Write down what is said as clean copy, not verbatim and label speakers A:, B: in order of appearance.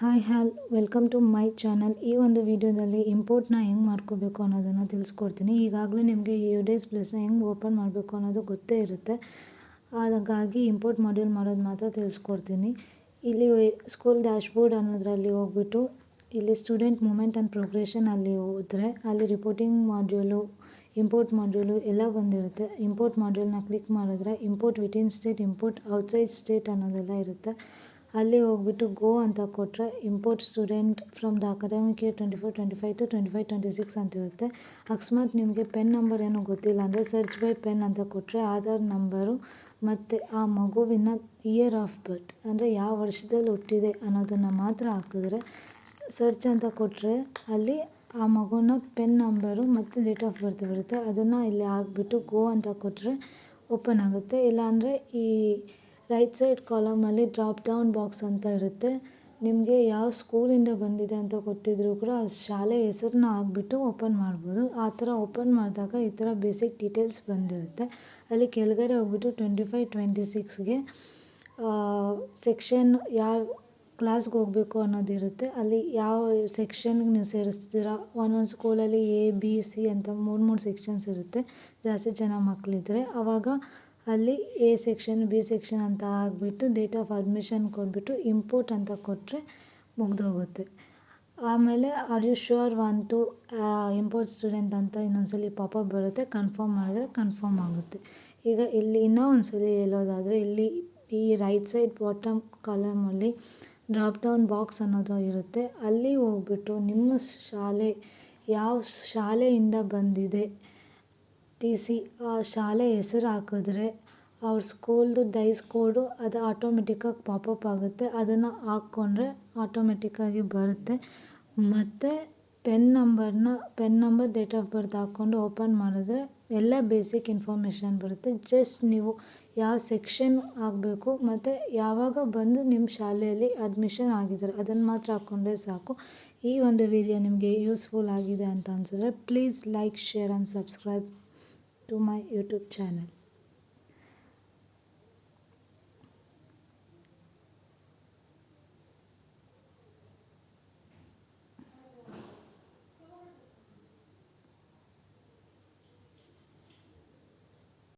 A: Hi welcome to my channel. ಈ ಒಂದು ವಿಡಿಯೋದಲ್ಲಿ ಇಂಪೋರ್ಟ್ನ ಹೆಂಗೆ ಮಾಡ್ಕೋಬೇಕು ಅನ್ನೋದನ್ನು ತಿಳಿಸ್ಕೊಡ್ತೀನಿ. ಈಗಾಗಲೇ ನಿಮಗೆ UDAYS ಪ್ಲಸ್ನ ಹೆಂಗೆ ಓಪನ್ ಮಾಡಬೇಕು ಅನ್ನೋದು ಗೊತ್ತೇ ಇರುತ್ತೆ. ಹಾಗಾಗಿ ಇಂಪೋರ್ಟ್ ಮಾಡ್ಯೂಲ್ ಮಾಡೋದು ಮಾತ್ರ ತಿಳಿಸ್ಕೊಡ್ತೀನಿ. ಇಲ್ಲಿ ಸ್ಕೂಲ್ ಡ್ಯಾಶ್ಬೋರ್ಡ್ ಅನ್ನೋದರಲ್ಲಿ ಹೋಗ್ಬಿಟ್ಟು ಇಲ್ಲಿ ಸ್ಟೂಡೆಂಟ್ ಮೂಮೆಂಟ್ ಆ್ಯಂಡ್ ಪ್ರೋಗ್ರೆಷನ್ ಅಲ್ಲಿ ಹೋದರೆ ಅಲ್ಲಿ ರಿಪೋರ್ಟಿಂಗ್ ಮಾಡ್ಯೂಲು, ಇಂಪೋರ್ಟ್ ಮಾಡ್ಯೂಲು ಎಲ್ಲ ಬಂದಿರುತ್ತೆ. ಇಂಪೋರ್ಟ್ ಮಾಡ್ಯೂಲ್ನ ಕ್ಲಿಕ್ ಮಾಡಿದ್ರೆ import within state, import outside state ಅನ್ನೋದೆಲ್ಲ ಇರುತ್ತೆ. ಅಲ್ಲಿ ಹೋಗ್ಬಿಟ್ಟು ಗೋ ಅಂತ ಕೊಟ್ಟರೆ import student from the academic year 24-25 to 25-26 ಅಂತ ಇರುತ್ತೆ. ಅಕಸ್ಮಾತ್ ನಿಮಗೆ ಪೆನ್ ನಂಬರ್ ಏನೋ ಗೊತ್ತಿಲ್ಲ ಅಂದರೆ ಸರ್ಚ್ ಬೈ ಪೆನ್ ಅಂತ ಕೊಟ್ಟರೆ ಆಧಾರ್ ನಂಬರು ಮತ್ತು ಆ ಮಗುವಿನ ಇಯರ್ ಆಫ್ ಬರ್ತ್ ಅಂದರೆ ಯಾವ ವರ್ಷದಲ್ಲಿ ಹುಟ್ಟಿದೆ ಅನ್ನೋದನ್ನು ಮಾತ್ರ ಹಾಕಿದ್ರೆ ಸರ್ಚ್ ಅಂತ ಕೊಟ್ಟರೆ ಅಲ್ಲಿ ಆ ಮಗುನ ಪೆನ್ ನಂಬರು ಮತ್ತು ಡೇಟ್ ಆಫ್ ಬರ್ತ್ ಬರುತ್ತೆ. ಅದನ್ನು ಇಲ್ಲಿ ಹಾಕ್ಬಿಟ್ಟು ಗೋ ಅಂತ ಕೊಟ್ಟರೆ ಓಪನ್ ಆಗುತ್ತೆ. ಇಲ್ಲಾಂದರೆ ಈ ರೈಟ್ ಸೈಡ್ ಕಾಲಮಲ್ಲಿ ಡ್ರಾಪ್ ಡೌನ್ ಬಾಕ್ಸ್ ಅಂತ ಇರುತ್ತೆ. ನಿಮಗೆ ಯಾವ ಸ್ಕೂಲಿಂದ ಬಂದಿದೆ ಅಂತ ಗೊತ್ತಿದ್ರೂ ಕೂಡ ಆ ಶಾಲೆ ಹೆಸರನ್ನ ಹಾಕ್ಬಿಟ್ಟು ಓಪನ್ ಮಾಡ್ಬೋದು. ಆ ಥರ ಓಪನ್ ಮಾಡಿದಾಗ ಈ ಥರ ಬೇಸಿಕ್ ಡೀಟೇಲ್ಸ್ ಬಂದಿರುತ್ತೆ. ಅಲ್ಲಿ ಕೆಳಗಡೆ ಹೋಗ್ಬಿಟ್ಟು 25-26ಗೆ ಸೆಕ್ಷನ್ ಯಾವ ಕ್ಲಾಸ್ಗೆ ಹೋಗಬೇಕು ಅನ್ನೋದಿರುತ್ತೆ. ಅಲ್ಲಿ ಯಾವ ಸೆಕ್ಷನ್ಗೆ ನೀವು ಸೇರಿಸ್ತೀರಾ, ಒಂದೊಂದು ಸ್ಕೂಲಲ್ಲಿ A, B, C ಅಂತ ಮೂರು ಸೆಕ್ಷನ್ಸ್ ಇರುತ್ತೆ. ಜಾಸ್ತಿ ಜನ ಮಕ್ಕಳಿದ್ರೆ ಆವಾಗ ಅಲ್ಲಿ A ಸೆಕ್ಷನ್, B ಸೆಕ್ಷನ್ ಅಂತ ಹಾಕ್ಬಿಟ್ಟು ಡೇಟ್ ಆಫ್ ಅಡ್ಮಿಷನ್ ಕೊಟ್ಬಿಟ್ಟು ಇಂಪೋರ್ಟ್ ಅಂತ ಕೊಟ್ಟರೆ ಮುಗ್ದೋಗುತ್ತೆ. ಆಮೇಲೆ are you sure want to import student ಅಂತ ಇನ್ನೊಂದ್ಸಲಿ ಪಾಪಪ್ ಬರುತ್ತೆ. ಕನ್ಫರ್ಮ್ ಮಾಡಿದ್ರೆ ಕನ್ಫರ್ಮ್ ಆಗುತ್ತೆ. ಈಗ ಇಲ್ಲಿ ಇನ್ನೂ ಒಂದ್ಸಲಿ ಹೇಳೋದಾದರೆ ಇಲ್ಲಿ ಈ ರೈಟ್ ಸೈಡ್ ಬಾಟಮ್ ಕಾಲಮಲ್ಲಿ ಡ್ರಾಪ್ ಡೌನ್ ಬಾಕ್ಸ್ ಅನ್ನೋದು ಇರುತ್ತೆ. ಅಲ್ಲಿ ಹೋಗ್ಬಿಟ್ಟು ನಿಮ್ಮ ಶಾಲೆ ಯಾವ ಶಾಲೆಯಿಂದ ಬಂದಿದೆ TC ಆ ಶಾಲೆ ಹೆಸರು ಹಾಕಿದ್ರೆ ಅವ್ರ ಸ್ಕೂಲ್ದು ಡೈಸ್ ಕೋಡು ಅದು ಆಟೋಮೆಟಿಕ್ಕಾಗಿ ಪಾಪಪ್ ಆಗುತ್ತೆ. ಅದನ್ನು ಹಾಕ್ಕೊಂಡ್ರೆ ಆಟೋಮೆಟಿಕ್ಕಾಗಿ ಬರುತ್ತೆ. ಮತ್ತು pen number date of birth ಹಾಕ್ಕೊಂಡು ಓಪನ್ ಮಾಡಿದ್ರೆ ಎಲ್ಲ ಬೇಸಿಕ್ ಇನ್ಫಾರ್ಮೇಷನ್ ಬರುತ್ತೆ. ಜಸ್ಟ್ ನೀವು ಯಾವ ಸೆಕ್ಷನ್ ಆಗಬೇಕು ಮತ್ತು ಯಾವಾಗ ಬಂದು ನಿಮ್ಮ ಶಾಲೆಯಲ್ಲಿ ಅಡ್ಮಿಷನ್ ಆಗಿದ್ದಾರೆ ಅದನ್ನು ಮಾತ್ರ ಹಾಕ್ಕೊಂಡ್ರೆ ಸಾಕು. ಈ ಒಂದು ವಿಡಿಯೋ ನಿಮಗೆ ಯೂಸ್ಫುಲ್ ಆಗಿದೆ ಅಂತ ಅನಿಸಿದ್ರೆ please like, share and subscribe to my YouTube channel.